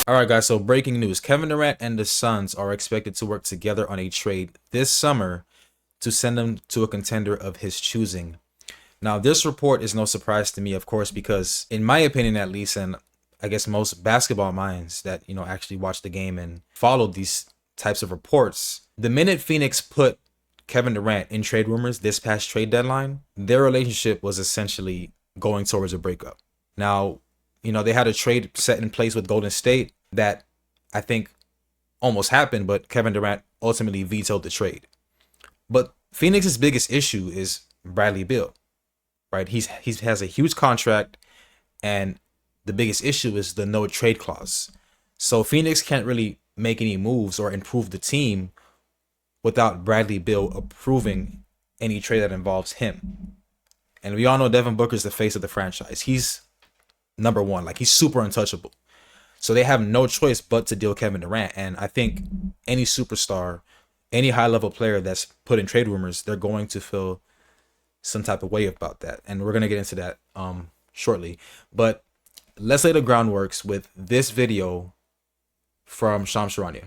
All right, guys. So breaking news: Kevin Durant and the Suns are expected to work together on a trade this summer to send him to a contender of his choosing. Now, this report is no surprise to me, of course, because in my opinion, at least, and I guess most basketball minds that actually watch the game and follow these types of reports, the minute Phoenix put Kevin Durant in trade rumors this past trade deadline, their relationship was essentially going towards a breakup. Now, they had a trade set in place with Golden State that I think almost happened, but Kevin Durant ultimately vetoed the trade. But Phoenix's biggest issue is Bradley Beal, right? He has a huge contract, and the biggest issue is the no trade clause. So Phoenix can't really make any moves or improve the team without Bradley Beal approving any trade that involves him. And we all know Devin Booker's the face of the franchise. He's number one. Like, he's super untouchable. So they have no choice but to deal Kevin Durant. And I think any superstar, any high-level player that's put in trade rumors, they're going to feel some type of way about that. And we're going to get into that shortly. But let's lay the groundworks with this video from Shams Charania.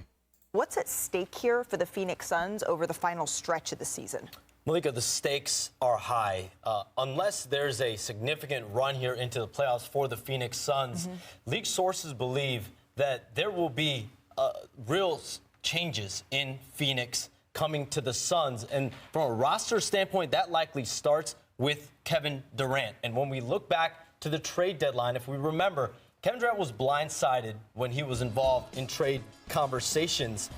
What's at stake here for the Phoenix Suns over the final stretch of the season? Malika, the stakes are high. Unless there's a significant run here into the playoffs for the Phoenix Suns, league sources believe that there will be real changes in Phoenix coming to the Suns. And from a roster standpoint, that likely starts with Kevin Durant. And when we look back to the trade deadline, if we remember, Kevin Durant was blindsided when he was involved in trade conversations.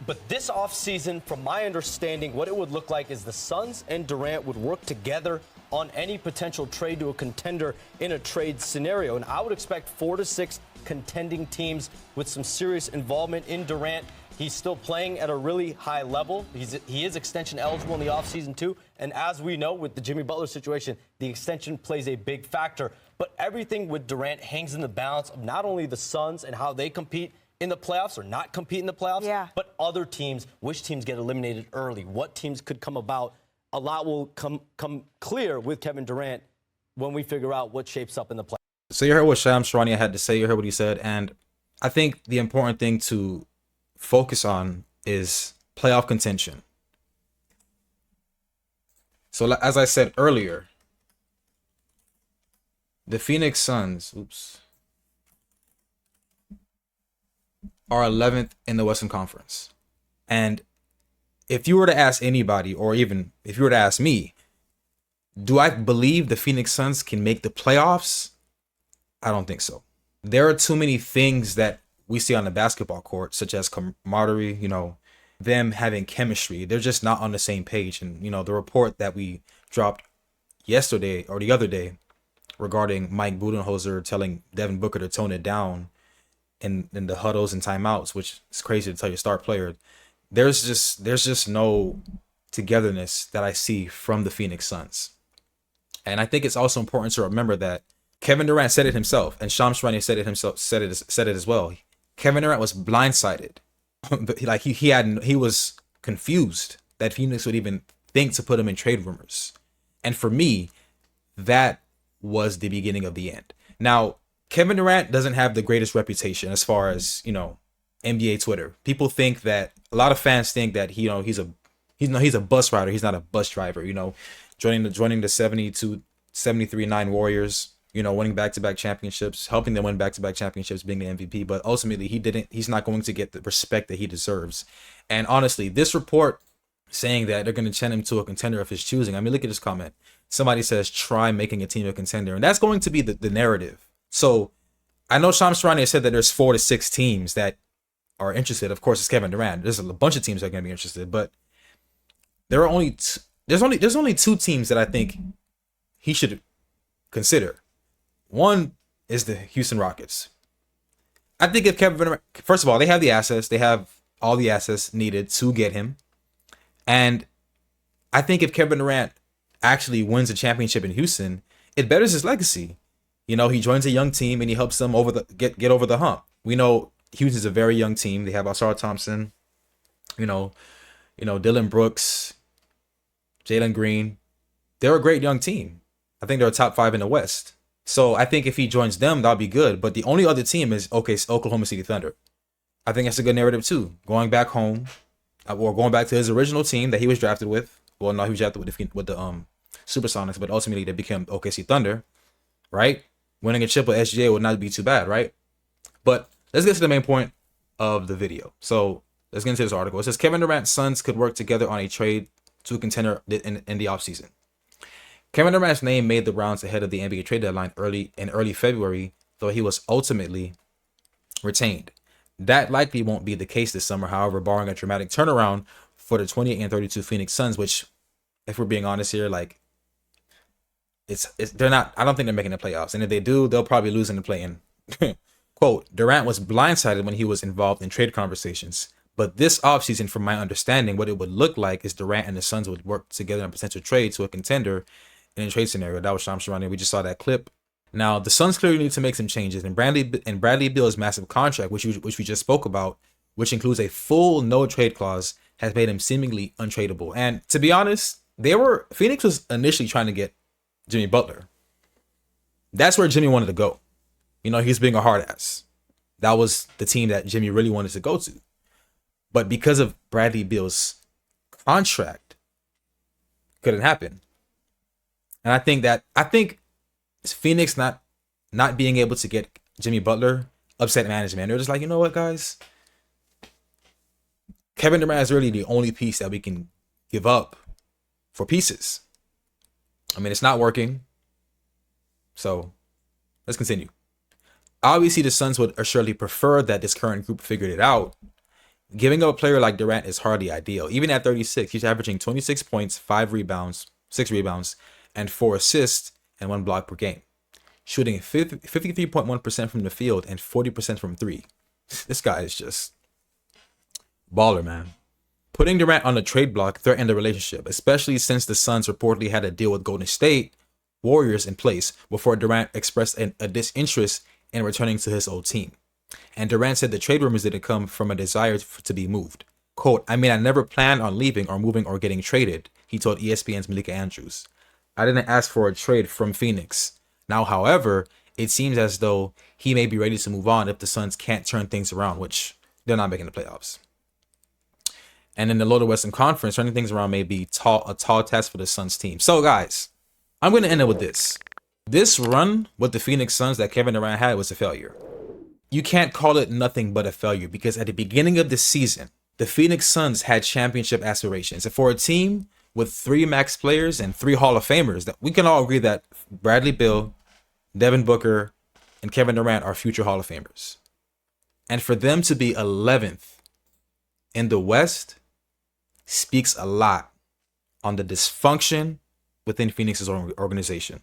But this offseason, from my understanding, what it would look like is the Suns and Durant would work together on any potential trade to a contender in a trade scenario. And I would expect 4 to 6 contending teams with some serious involvement in Durant. He's still playing at a really high level. He is extension eligible in the offseason too. And as we know, with the Jimmy Butler situation, the extension plays a big factor. But everything with Durant hangs in the balance of not only the Suns and how they compete in the playoffs or not compete in the playoffs, but other teams, which teams get eliminated early, what teams could come about. A lot will come clear with Kevin Durant when we figure out what shapes up in the playoffs. So you heard what Shams Charania had to say. You heard what he said. And I think the important thing to focus on is playoff contention. So as I said earlier, the Phoenix Suns, are 11th in the Western Conference. And if you were to ask anybody, or even if you were to ask me, do I believe the Phoenix Suns can make the playoffs? I don't think so. There are too many things that we see on the basketball court, such as camaraderie, them having chemistry. They're just not on the same page. And, the report that we dropped yesterday or the other day regarding Mike Budenholzer telling Devin Booker to tone it down in the huddles and timeouts, which is crazy to tell your star player. There's just no togetherness that I see from the Phoenix Suns. And I think it's also important to remember that Kevin Durant said it himself, and Shams Charania said it as well. Kevin Durant was blindsided. Like he was confused that Phoenix would even think to put him in trade rumors. And for me, that was the beginning of the end. Now, Kevin Durant doesn't have the greatest reputation as far as, NBA Twitter. People think that, a lot of fans think that he's a bus rider. He's not a bus driver, joining the 73-9 Warriors, winning back-to-back championships, helping them win back-to-back championships, being the MVP. But ultimately, he's not going to get the respect that he deserves. And honestly, this report saying that they're going to send him to a contender of his choosing. I mean, look at this comment. Somebody says, try making a team a contender. And that's going to be the narrative. So I know Shams Charania said that there's 4 to 6 teams that are interested. Of course, it's Kevin Durant. There's a bunch of teams that are going to be interested, but there's only 2 teams that I think he should consider. One is the Houston Rockets. I think if Kevin Durant, first of all, they have the assets. They have all the assets needed to get him. And I think if Kevin Durant actually wins a championship in Houston, it betters his legacy. He joins a young team and he helps them get over the hump. We know Houston's a very young team. They have Ausar Thompson, Dylan Brooks, Jalen Green. They're a great young team. I think they're a top 5 in the West So I think if he joins them, that'll be good. But the only other team is Oklahoma City Thunder. I think that's a good narrative too. Going back home, or going back to his original team that he was drafted with. Well, no, he was drafted with the Supersonics, but ultimately they became OKC Thunder, right? Winning a chip with SGA would not be too bad, right? But let's get to the main point of the video. So let's get into this article. It says Kevin Durant's Suns could work together on a trade to a contender in the offseason. Kevin Durant's name made the rounds ahead of the NBA trade deadline early February, though he was ultimately retained. That likely won't be the case this summer, however, barring a dramatic turnaround for the 28-32 Phoenix Suns, which, if we're being honest here, like they're not. I don't think they're making the playoffs, and if they do, they'll probably lose in the play-in. Quote, Durant was blindsided when he was involved in trade conversations. But this offseason, from my understanding, what it would look like is Durant and the Suns would work together on a potential trade to a contender in a trade scenario. That was Shams Charania. We just saw that clip. Now, the Suns clearly need to make some changes. And Bradley Beal's massive contract, which we just spoke about, which includes a full no-trade clause, has made him seemingly untradeable. And to be honest, Phoenix was initially trying to get Jimmy Butler. That's where Jimmy wanted to go. You know, he's being a hard ass. That was the team that Jimmy really wanted to go to. But because of Bradley Beal's contract, couldn't happen. And I think Phoenix not being able to get Jimmy Butler upset management. They're just like, you know what, guys? Kevin Durant is really the only piece that we can give up for pieces. I mean, it's not working. So let's continue. Obviously, the Suns would surely prefer that this current group figured it out. Giving up a player like Durant is hardly ideal. Even at 36, he's averaging 26 points, 6 rebounds, and 4 assists and 1 block per game. Shooting 53.1% from the field and 40% from 3. This guy is just baller, man. Putting Durant on the trade block threatened the relationship, especially since the Suns reportedly had a deal with Golden State Warriors in place before Durant expressed a disinterest in returning to his old team. And Durant said the trade rumors didn't come from a desire to be moved. Quote, I mean, I never planned on leaving or moving or getting traded, he told ESPN's Malika Andrews. I didn't ask for a trade from Phoenix. Now, however, it seems as though he may be ready to move on if the Suns can't turn things around, which they're not making the playoffs. And in the Lower Western Conference, turning things around may be a tall task for the Suns team. So, guys, I'm going to end it with this. This run with the Phoenix Suns that Kevin Durant had was a failure. You can't call it nothing but a failure because at the beginning of the season, the Phoenix Suns had championship aspirations. And for a team with 3 max players and 3 Hall of Famers, that we can all agree that Bradley Beal, Devin Booker, and Kevin Durant are future Hall of Famers. And for them to be 11th in the West speaks a lot on the dysfunction within Phoenix's organization.